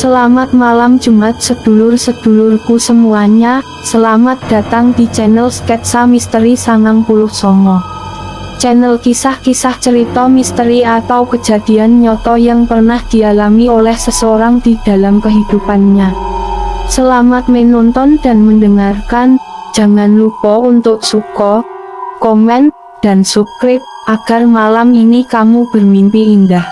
Selamat malam Jumat sedulur-sedulurku semuanya, selamat datang di channel Sketsa Misteri 99. Channel kisah-kisah cerita misteri atau kejadian nyata yang pernah dialami oleh seseorang di dalam kehidupannya. Selamat menonton dan mendengarkan, jangan lupa untuk suka, komen, dan subscribe, agar malam ini kamu bermimpi indah.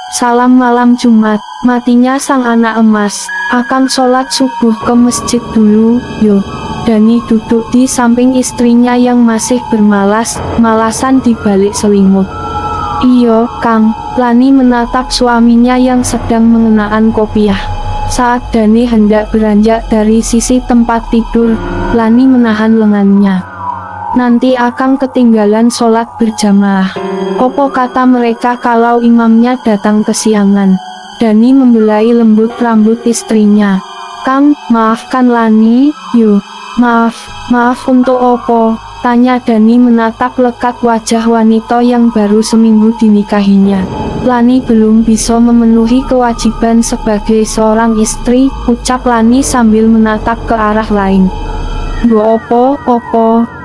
Salam malam Jumat, matinya sang anak emas, akang sholat subuh ke masjid dulu, yo. Dani duduk di samping istrinya yang masih bermalas-malasan di balik selimut. Iyo, Kang, Lani menatap suaminya yang sedang mengenakan kopiah. Saat Dani hendak beranjak dari sisi tempat tidur, Lani menahan lengannya. Nanti akang ketinggalan sholat berjamaah. Opo kata mereka kalau imamnya datang kesiangan? Dani membelai lembut rambut istrinya. Kang, maafkan Lani, yuk. Maaf untuk opo? Tanya Dani menatap lekat wajah wanita yang baru seminggu dinikahinya. Lani belum bisa memenuhi kewajiban sebagai seorang istri, ucap Lani sambil menatap ke arah lain. Opo,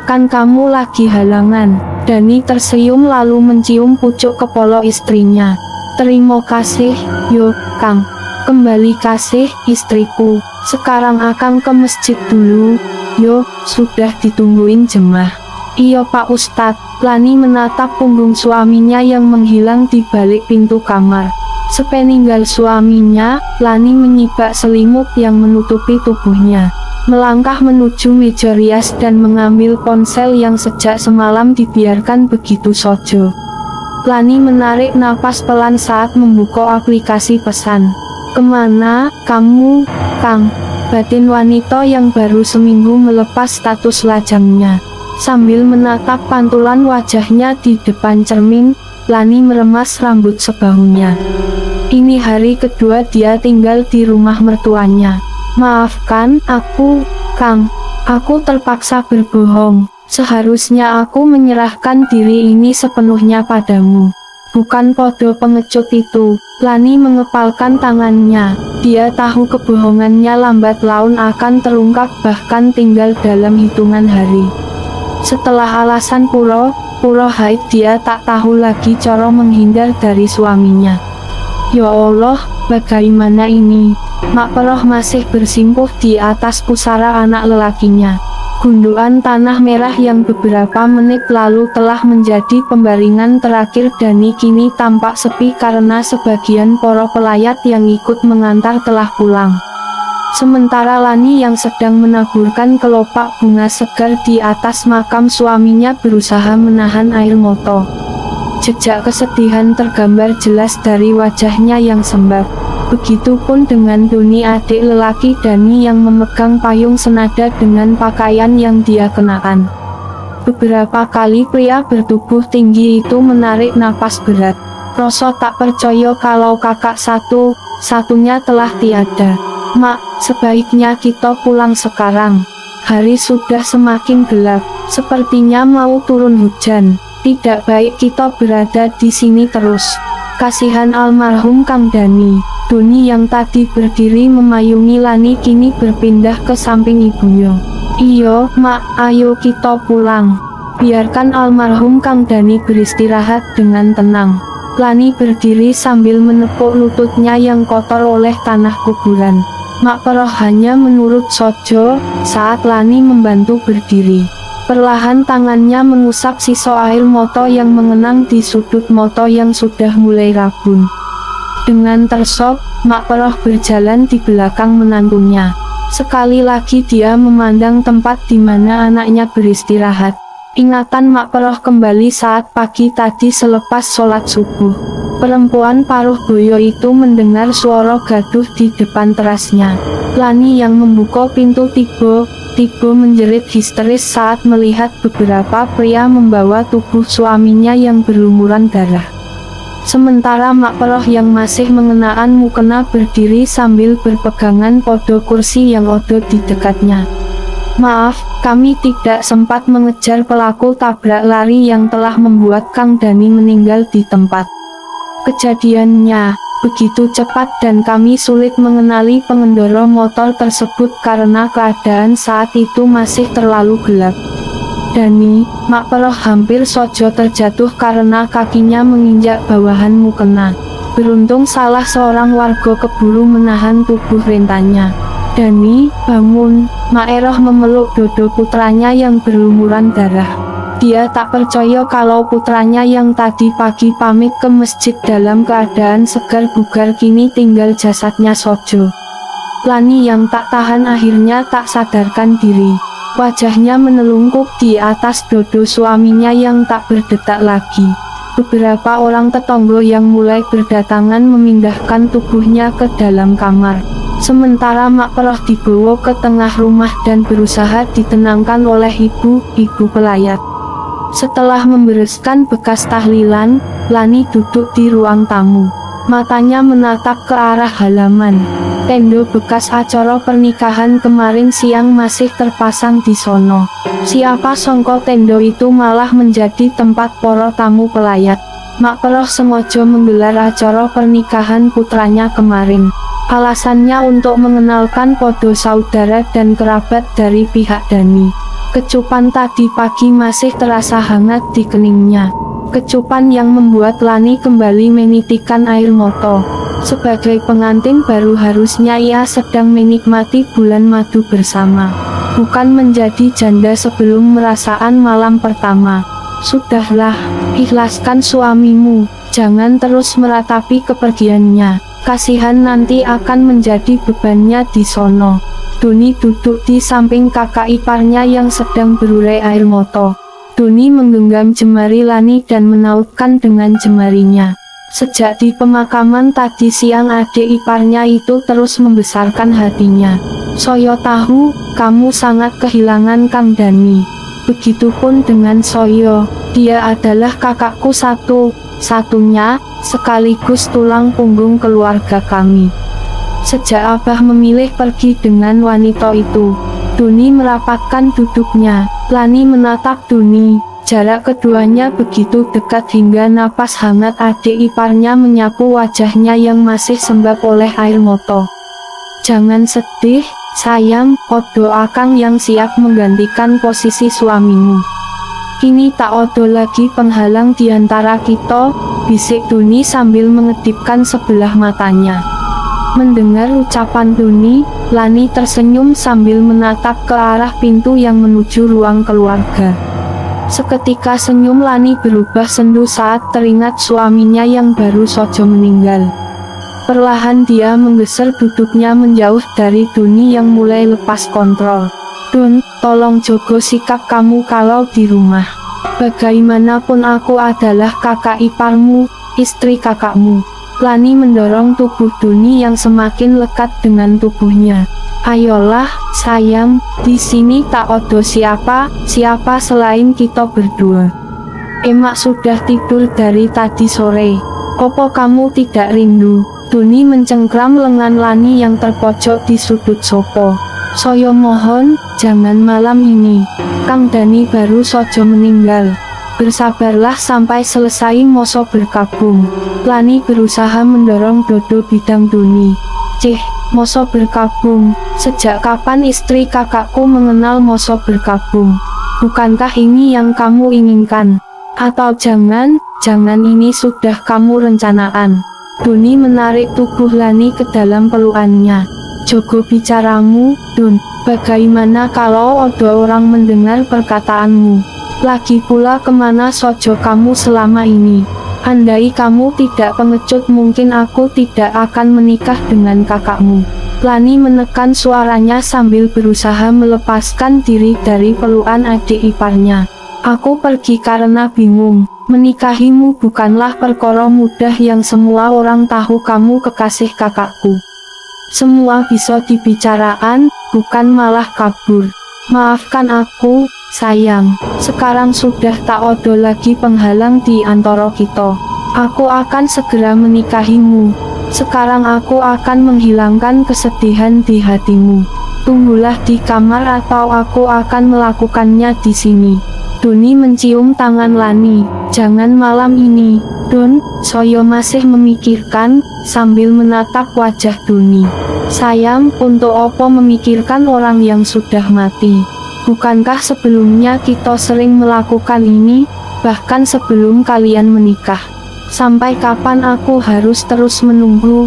kan kamu lagi halangan. Dani tersenyum lalu mencium pucuk kepala istrinya. Terima kasih, yo, Kang. Kembali kasih, istriku. Sekarang akang ke masjid dulu. Yo, sudah ditungguin jemaah. Iya Pak Ustadz. Lani menatap punggung suaminya yang menghilang di balik pintu kamar. Sepeninggal suaminya, Lani menyibak selimut yang menutupi tubuhnya. Melangkah menuju meja rias dan mengambil ponsel yang sejak semalam dibiarkan begitu saja. Lani menarik napas pelan saat membuka aplikasi pesan. Kemana kamu, Kang? Batin wanita yang baru seminggu melepas status lajangnya. Sambil menatap pantulan wajahnya di depan cermin, Lani meremas rambut sebahunya. Ini hari kedua dia tinggal di rumah mertuanya. Maafkan aku, Kang. Aku terpaksa berbohong. Seharusnya aku menyerahkan diri ini sepenuhnya padamu. Bukan podo pengecut itu. Lani mengepalkan tangannya. Dia tahu kebohongannya lambat laun akan terungkap, bahkan tinggal dalam hitungan hari. Setelah alasan pura haid, dia tak tahu lagi cara menghindar dari suaminya. Ya Allah, bagaimana ini? Mak Peroh masih bersimpuh di atas pusara anak lelakinya. Gundukan tanah merah yang beberapa menit lalu telah menjadi pembaringan terakhir Dani kini tampak sepi karena sebagian para pelayat yang ikut mengantar telah pulang. Sementara Lani yang sedang menaburkan kelopak bunga segar di atas makam suaminya berusaha menahan air mata. Jejak kesedihan tergambar jelas dari wajahnya yang sembab. Begitupun dengan Doni, adik lelaki Dani yang memegang payung senada dengan pakaian yang dia kenakan. Beberapa kali pria bertubuh tinggi itu menarik napas berat. Rasa tak percaya kalau kakak satu-satunya telah tiada. Mak, sebaiknya kita pulang sekarang. Hari sudah semakin gelap, sepertinya mau turun hujan. Tidak baik kita berada di sini terus. Kasihan almarhum Kang Dani. Doni yang tadi berdiri memayungi Lani kini berpindah ke samping ibunya. Iyo, Mak, ayo kita pulang. Biarkan almarhum Kang Dani beristirahat dengan tenang. Lani berdiri sambil menepuk lututnya yang kotor oleh tanah kuburan. Mak Peroh hanya menurut saja saat Lani membantu berdiri. Perlahan tangannya mengusap sisa air mata yang mengenang di sudut mata yang sudah mulai rabun. Dengan tersop, Mak Peroh berjalan di belakang menantunya. Sekali lagi dia memandang tempat di mana anaknya beristirahat. Ingatan Mak Peroh kembali saat pagi tadi selepas sholat subuh. Perempuan paruh boyo itu mendengar suara gaduh di depan terasnya. Lani yang membuka pintu tiba menjerit histeris saat melihat beberapa pria membawa tubuh suaminya yang berlumuran darah. Sementara Mak Peroh yang masih mengenakan mukena berdiri sambil berpegangan pada kursi yang ada di dekatnya. Maaf, kami tidak sempat mengejar pelaku tabrak lari yang telah membuat Kang Dani meninggal di tempat kejadiannya. begitu cepat dan kami sulit mengenali pengendara motor tersebut karena keadaan saat itu masih terlalu gelap. Dani, mak peroh hampir saja terjatuh karena kakinya menginjak bawahan mukena. Beruntung salah seorang warga keburu menahan tubuh rentannya. Dani, bangun, mak eroh memeluk Dodo putranya yang berlumuran darah. Dia tak percaya kalau putranya yang tadi pagi pamit ke masjid dalam keadaan segar bugar kini tinggal jasadnya saja. Lani yang tak tahan akhirnya tak sadarkan diri. Wajahnya menelungkup di atas Dodo suaminya yang tak berdetak lagi. Beberapa orang tetangga yang mulai berdatangan memindahkan tubuhnya ke dalam kamar. Sementara mak peroh dibawa ke tengah rumah dan berusaha ditenangkan oleh ibu pelayat. Setelah membereskan bekas tahlilan, Lani duduk di ruang tamu. Matanya menatap ke arah halaman. Tenda bekas acara pernikahan kemarin siang masih terpasang di sono. Siapa sangka tenda itu malah menjadi tempat para tamu pelayat. Mak peroh sengaja menggelar acara pernikahan putranya kemarin. Alasannya untuk mengenalkan podo saudara dan kerabat dari pihak Dani. Kecupan tadi pagi masih terasa hangat di keningnya. Kecupan yang membuat Lani kembali menitikan air mata. Sebagai pengantin baru harusnya ia sedang menikmati bulan madu bersama. Bukan menjadi janda sebelum merasaan malam pertama. Sudahlah, ikhlaskan suamimu. Jangan terus meratapi kepergiannya. Kasihan nanti akan menjadi bebannya di sono. Duni duduk di samping kakak iparnya yang sedang berurai air mata. Duni menggenggam jemari Lani dan menautkan dengan jemarinya. Sejak di pemakaman tadi siang adik iparnya itu terus membesarkan hatinya. Soyo tahu, kamu sangat kehilangan Kang Dani. Begitupun dengan Soyo, dia adalah kakakku satu-satunya, sekaligus tulang punggung keluarga kami. Sejak Abah memilih pergi dengan wanita itu, Duni merapatkan duduknya. Lani menatap Duni. Jarak keduanya begitu dekat hingga napas hangat adik iparnya menyapu wajahnya yang masih sembab oleh air mata. Jangan sedih, sayang, odo akang yang siap menggantikan posisi suamimu. Kini tak odo lagi penghalang di antara kita, bisik Duni sambil mengedipkan sebelah matanya. Mendengar ucapan Duni, Lani tersenyum sambil menatap ke arah pintu yang menuju ruang keluarga. Seketika senyum Lani berubah sendu saat teringat suaminya yang baru saja meninggal. Perlahan dia menggeser duduknya menjauh dari Duni yang mulai lepas kontrol. Dun, tolong jaga sikap kamu kalau di rumah. Bagaimanapun aku adalah kakak iparmu, istri kakakmu. Lani mendorong tubuh Duni yang semakin lekat dengan tubuhnya. Ayolah, sayang, di sini tak ada siapa selain kita berdua. Emak sudah tidur dari tadi sore. Opo kamu tidak rindu? Duni mencengkram lengan Lani yang terpojok di sudut sofa. Soyo mohon, jangan malam ini. Kang Dani baru saja meninggal. Bersabarlah sampai selesai moso berkabung. Lani berusaha mendorong Dodo bidang Duni. Cih, moso berkabung. Sejak kapan istri kakakku mengenal moso berkabung? Bukankah ini yang kamu inginkan? Atau jangan ini sudah kamu rencanaan? Duni menarik tubuh Lani ke dalam pelukannya. Jogo bicaramu, Dun. Bagaimana kalau ada orang mendengar perkataanmu? Lagi pula kemana saja kamu selama ini? Andai kamu tidak pengecut mungkin aku tidak akan menikah dengan kakakmu. Lani menekan suaranya sambil berusaha melepaskan diri dari pelukan adik iparnya. Aku pergi karena bingung. Menikahimu bukanlah perkara mudah yang semua orang tahu kamu kekasih kakakku. Semua bisa dibicarakan, bukan malah kabur. Maafkan aku, sayang. Sekarang sudah tak ada lagi penghalang di antara kita. Aku akan segera menikahimu. Sekarang aku akan menghilangkan kesedihan di hatimu. Tunggulah di kamar atau aku akan melakukannya di sini. Duni mencium tangan Lani. Jangan malam ini, Don, Soyo masih memikirkan, sambil menatap wajah Duni. Sayang, untuk apa memikirkan orang yang sudah mati? Bukankah sebelumnya kita sering melakukan ini, bahkan sebelum kalian menikah? Sampai kapan aku harus terus menunggu?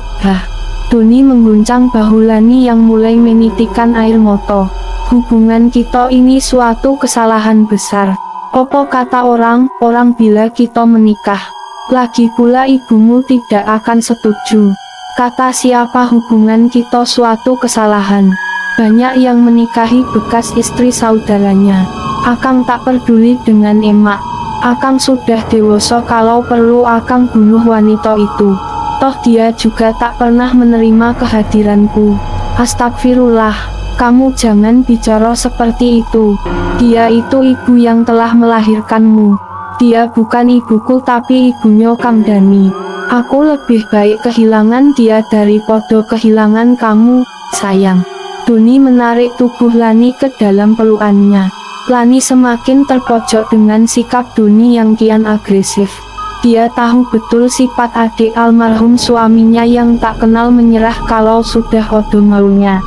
Doni mengguncang bahu Lani yang mulai menitikan air mata. Hubungan kita ini suatu kesalahan besar. Apa kata orang bila kita menikah? Lagi pula ibumu tidak akan setuju. Kata siapa hubungan kita suatu kesalahan? Banyak yang menikahi bekas istri saudaranya. Akang tak peduli dengan emak. Akang sudah dewasa, kalau perlu Akang bunuh wanita itu. Toh dia juga tak pernah menerima kehadiranku. Astagfirullah, kamu jangan bicara seperti itu. Dia itu ibu yang telah melahirkanmu. Dia bukan ibuku tapi ibunya Kang Dani. Aku lebih baik kehilangan dia daripada kehilangan kamu, sayang. Doni menarik tubuh Lani ke dalam pelukannya. Lani semakin terpojok dengan sikap Doni yang kian agresif. Dia tahu betul sifat adik almarhum suaminya yang tak kenal menyerah kalau sudah odo maunya.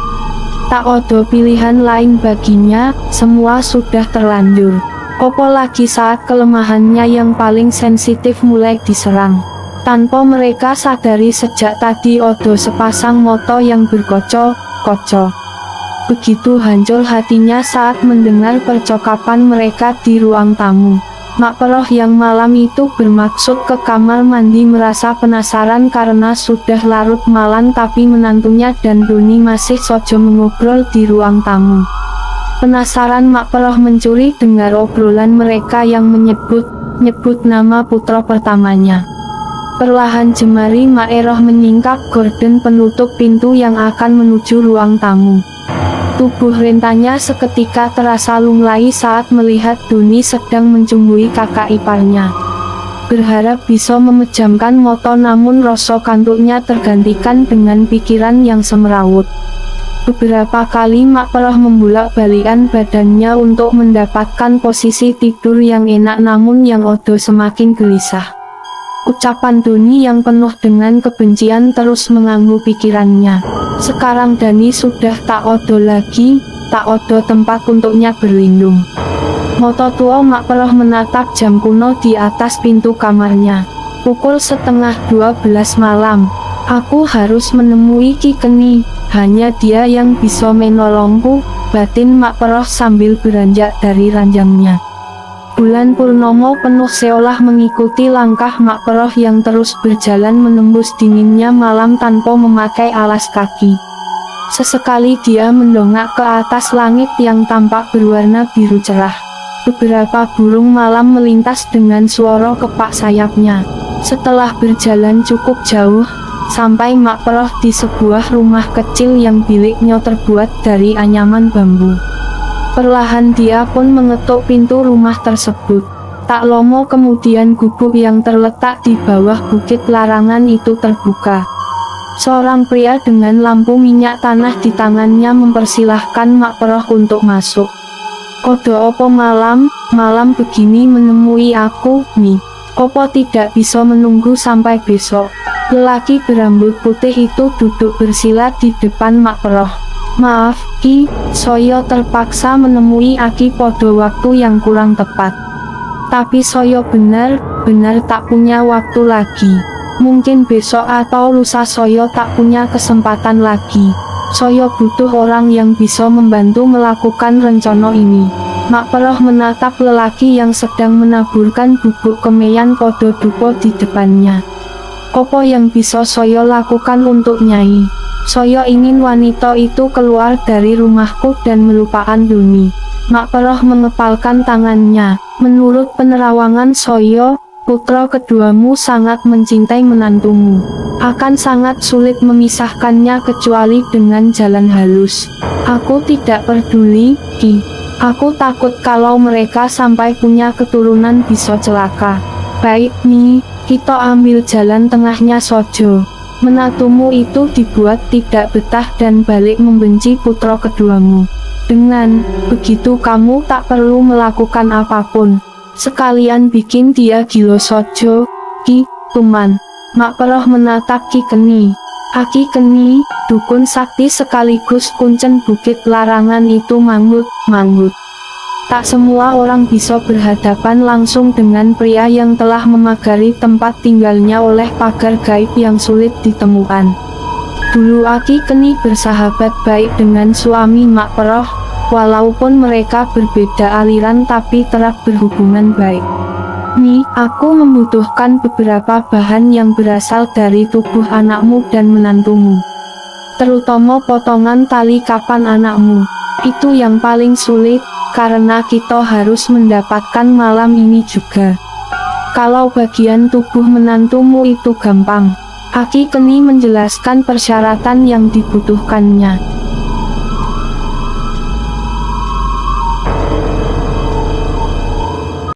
Tak odo pilihan lain baginya, semua sudah terlanjur. Apalagi saat kelemahannya yang paling sensitif mulai diserang. Tanpa mereka sadari sejak tadi odo sepasang moto yang berkocok-kocok. Begitu hancur hatinya saat mendengar percakapan mereka di ruang tamu. Mak Peroh yang malam itu bermaksud ke kamar mandi merasa penasaran karena sudah larut malam tapi menantunya dan Doni masih saja mengobrol di ruang tamu. Penasaran Mak Peroh mencuri dengar obrolan mereka yang menyebut nama putra pertamanya. Perlahan jemari Mak Eroh menyingkap gorden penutup pintu yang akan menuju ruang tamu. Tubuh rentanya seketika terasa lunglai saat melihat Doni sedang mencumbuhi kakak iparnya. Berharap bisa memejamkan moto namun rasa kantuknya tergantikan dengan pikiran yang semerawut. Beberapa kali Mak Peroh membolak-balikan badannya untuk mendapatkan posisi tidur yang enak namun yang odo semakin gelisah. Ucapan Doni yang penuh dengan kebencian terus mengganggu pikirannya. Sekarang Dani sudah tak odo lagi, tak odo tempat untuknya berlindung. Moto tua Mak Peroh menatap jam kuno di atas pintu kamarnya. Pukul 11:30 malam. Aku harus menemui Ki Keni, hanya dia yang bisa menolongku, batin Mak Peroh sambil beranjak dari ranjangnya. Bulan purnomo penuh seolah mengikuti langkah Mak Peroh yang terus berjalan menembus dinginnya malam tanpa memakai alas kaki. Sesekali dia mendongak ke atas langit yang tampak berwarna biru cerah. Beberapa burung malam melintas dengan suara kepak sayapnya. Setelah berjalan cukup jauh, sampai Mak Peroh di sebuah rumah kecil yang biliknya terbuat dari anyaman bambu. Perlahan dia pun mengetuk pintu rumah tersebut. Tak lama kemudian gubuk yang terletak di bawah bukit larangan itu terbuka. Seorang pria dengan lampu minyak tanah di tangannya mempersilahkan Mak Peroh untuk masuk. Odo opo malam begini menemui aku, Mi? Opo tidak bisa menunggu sampai besok? Lelaki berambut putih itu duduk bersila di depan Mak Peroh. Maaf, Ki, Soyo terpaksa menemui Aki pada waktu yang kurang tepat. Tapi Soyo benar-benar tak punya waktu lagi. Mungkin besok atau lusa Soyo tak punya kesempatan lagi. Soyo butuh orang yang bisa membantu melakukan rencana ini. Mak Peroh menatap lelaki yang sedang menaburkan bubuk kemeyan pada dupa di depannya. Apa yang bisa Soyo lakukan untuk Nyai? Soyo ingin wanita itu keluar dari rumahku dan melupakan Doni. Mak Peroh mengepalkan tangannya. Menurut penerawangan Soyo, putra keduamu sangat mencintai menantumu. Akan sangat sulit memisahkannya kecuali dengan jalan halus. Aku tidak peduli, Ki. Aku takut kalau mereka sampai punya keturunan bisa celaka. Baik, Mi, kita ambil jalan tengahnya saja. Menantumu itu dibuat tidak betah dan balik membenci putra keduamu. Dengan begitu kamu tak perlu melakukan apapun. Sekalian bikin dia gila saja, Ki. Tuman. Mak Peroh menatap Ki Keni. Aki Keni, dukun sakti sekaligus kuncen bukit larangan itu manggut. Tak semua orang bisa berhadapan langsung dengan pria yang telah memagari tempat tinggalnya oleh pagar gaib yang sulit ditemukan. Dulu Aki Keni bersahabat baik dengan suami Mak Peroh, walaupun mereka berbeda aliran tapi terap berhubungan baik. Nih, aku membutuhkan beberapa bahan yang berasal dari tubuh anakmu dan menantumu. Terutama potongan tali kapan anakmu. Itu yang paling sulit, karena kita harus mendapatkan malam ini juga. Kalau bagian tubuh menantumu itu gampang. Aki Keni menjelaskan persyaratan yang dibutuhkannya.